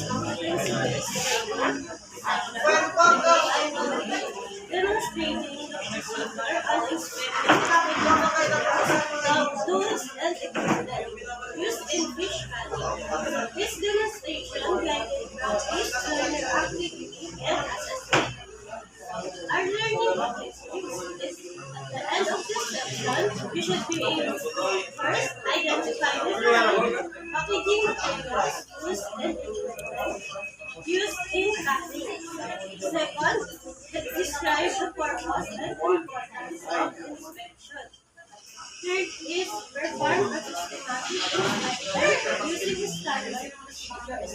competency based training. I will be demonstrating the procedure and inspecting the tools and equipment used in fish handling. This demonstration guided practice, learner activity, and assessment. Our learning objectives is at the end of this section, you should be able to first identify the packaging materials used and equipment used in packing. Second, describe the purpose and importance of inspection. Third is perform a systematic inspection using standard procedures.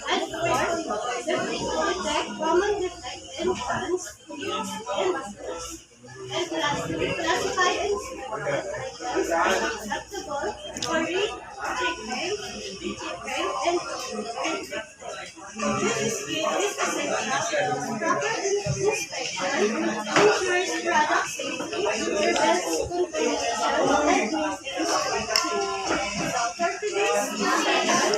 And fourth, detect common defects in plants, fields, and methods. And lastly, classify inspection items as acceptable for read, checking, and checking. This skill is essential. Proper inspection ensures product safety, prevents contamination, and maintains quality. So for today's discussion,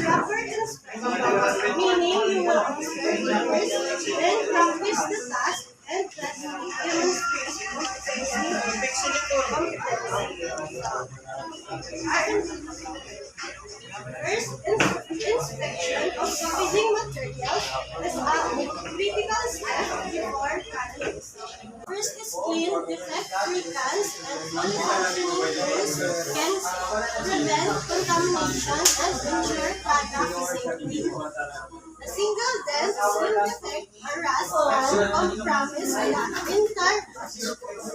proper inspection, meaning you will observe first, then practice the task, and lastly demonstrate First, inspection of packaging materials is a critical step before canning. First is clean, defect-free cans and fully functioning tools can prevent contamination and ensure product safety. A single dent, skin defect, or rust can compromise the entire batch.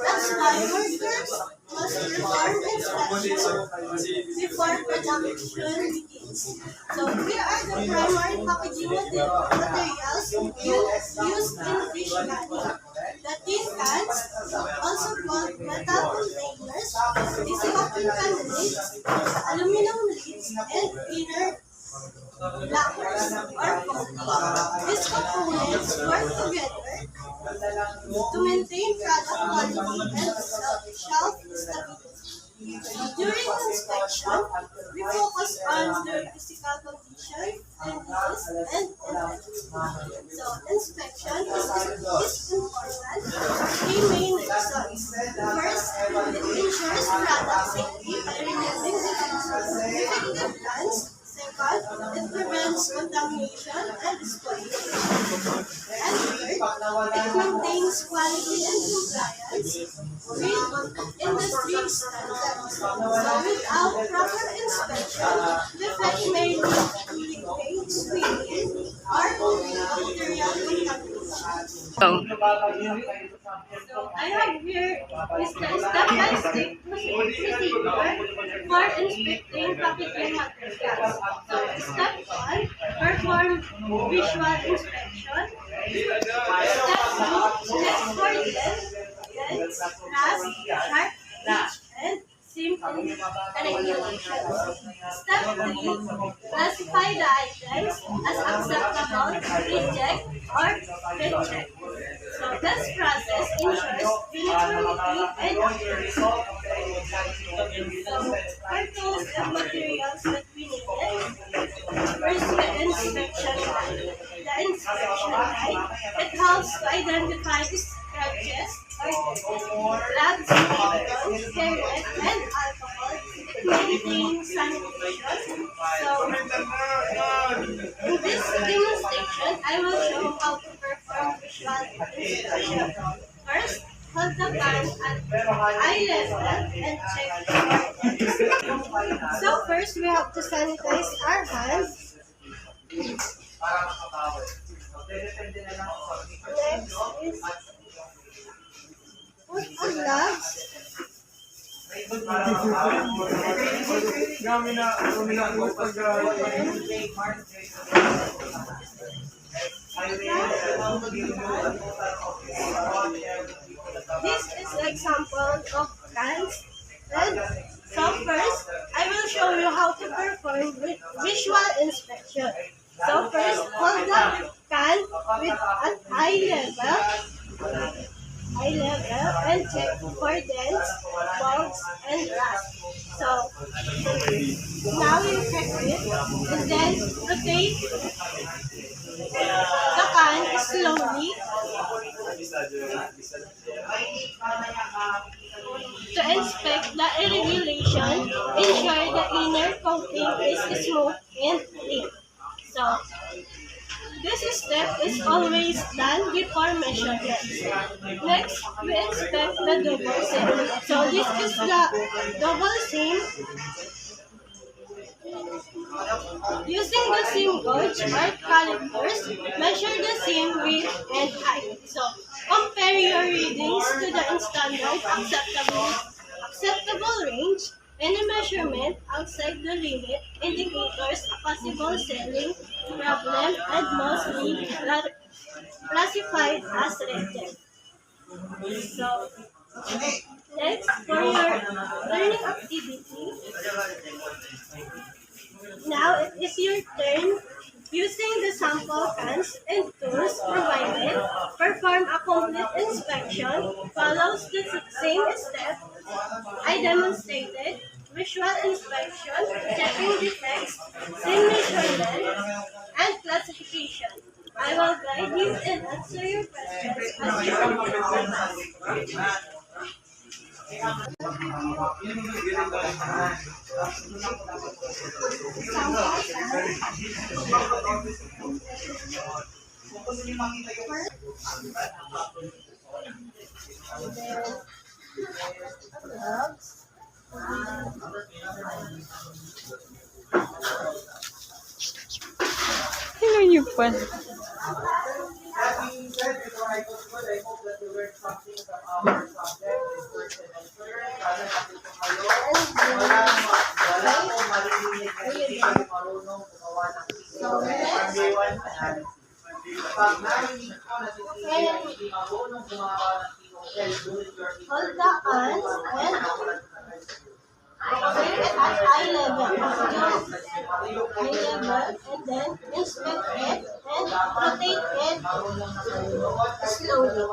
That's why workers must perform inspection before production begins. So here are the primary packaging materials used in fish canning. The tin cans, also called metal containers, silicone cannulates, aluminum lids, and inner lacquers or coating. These components work together to maintain product quality and shelf stability. During inspection, we focus on the physical condition, cleanliness, and integrity. So, inspection is important. Three main reasons. First, it ensures product safety by removing defective plants. Second, it prevents contamination and spoilage. And third, it maintains quality and compliance with industry standards. So without proper inspection, defects may lead to leakage, squealing, or bacterial contamination. So I have here is the step-by-step procedure for inspecting packaging materials. So step 1, perform visual inspection. Step 2, check for dents, rust, sharp edge, and simple regulations. Step 3, classify the items as acceptable, reject, or reject. So this process ensures uniformity and accuracy. So for tools and materials that we needed, first the inspection guide. The inspection guide, it helps to identify the scratches, labs, chemicals, hairnet, and alcohol. It maintains sanitation. So in this demonstration, I will show how to perform visual inspection. First, hold the pan at eye level and check for dents. So first, we have to sanitize our hands. Next is put on gloves. This is an example of cans. So first, I will show you how to perform visual inspection. So first, hold the can with an eye level and check for dents, bugs, and rust. So Now you check it and then rotate the can slowly to inspect the irregulation. Ensure the inner coating is smooth and clean. So, this step is always done before measurement. Next, we inspect the double seam. So, this is the double seam. Using the seam gauge or calipers, measure the seam width and height. So, compare your readings to the standard acceptable range. Any measurement outside the limit indicators a possible selling problem and must be classified as reject. So, next, for your learning activity, now it is your turn. Using the sample cans and tools provided, perform a complete inspection. Follows the same step I demonstrated. Visual inspection, checking defects, seam measurement, and classification. I will guide you and answer your questions as you progress. Sino niyo pa? That being said, before I conclude, I hope that you learned something from our subject this first semester. Sana natin po kayo. Wala po maririnig na hindi kayo marunong gumawa ng PO1 analysis. Pag narinig ko na hindi marunong gumawa ng POL, do it your Hold the hands and observe it at eye level. Eye level, and then inspect it and rotate it slowly.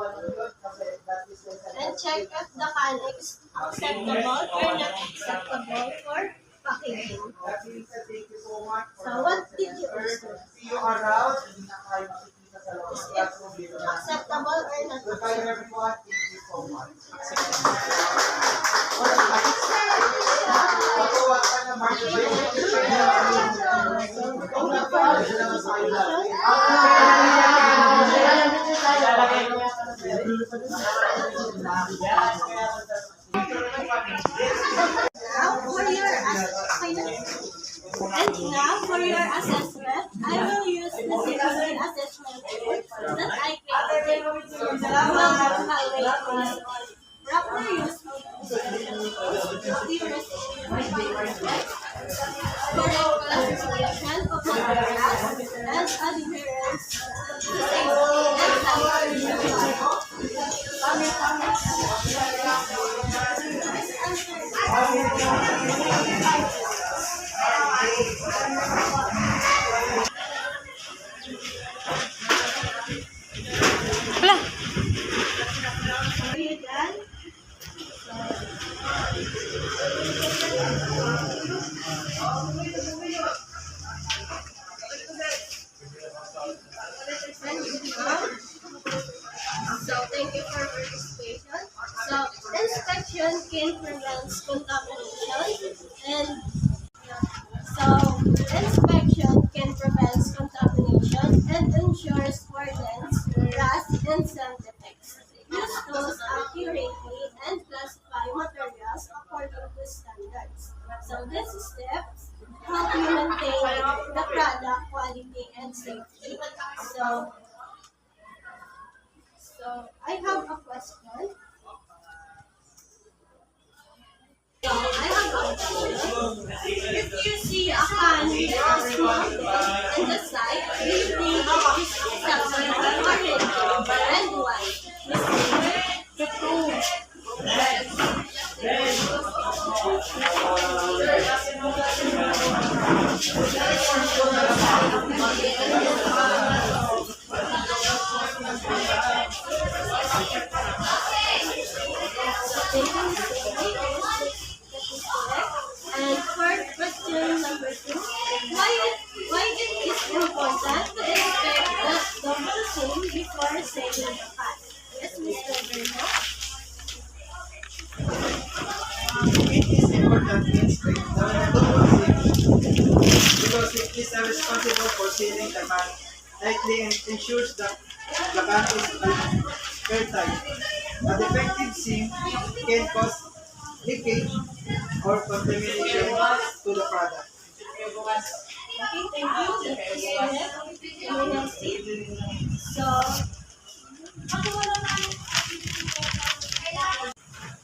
And check if the can is acceptable or not acceptable for packaging. Thank you so much. So what did you observe? See you around. Hindi na kayo makikita sa loob ng classroom dito. Acceptable or not Goodbye acceptable? everyone. Thank you so much. Now for your assessment, I will use the secondary assessment tool that I created. Proper use of correct classification of photographs and adherence to Wala. Are you done? So thank you for participation. So inspection can prevent contamination and ensures coordinates, rust, and cell defects. Use tools accurately and classify materials according to standards. So these steps help you maintain the product quality and safety. So I have a question. If you see a can with a small dent in the side, do you think it is acceptable or rejected, and why? The proof. And for question important to inspect the double seam before selling the cut. Yes, Mr. Bruno? It is important to inspect the double seam because it is responsible for sealing the can tightly and ensures that the can is airtight. A defective seam can cause leakage or contamination to the product. Okay, thank you. Let's see. So,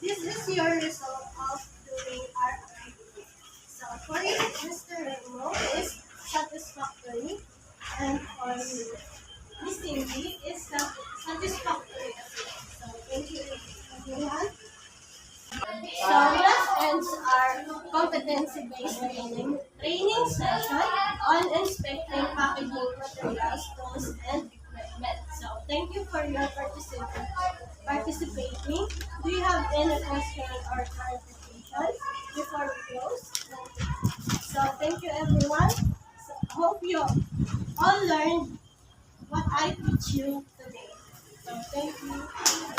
this is your result of doing our activity. So, for you, Mr. Remo is satisfactory, and for you, Miss Cindy is satisfactory as well. So, thank you, everyone. So, that ends our competency-based training session on inspecting packaging materials, tools, and equipment. So, thank you for your participating. Do you have any questions or clarifications before we close? So, thank you, everyone. So, hope you all learned what I teach you today. So, thank you.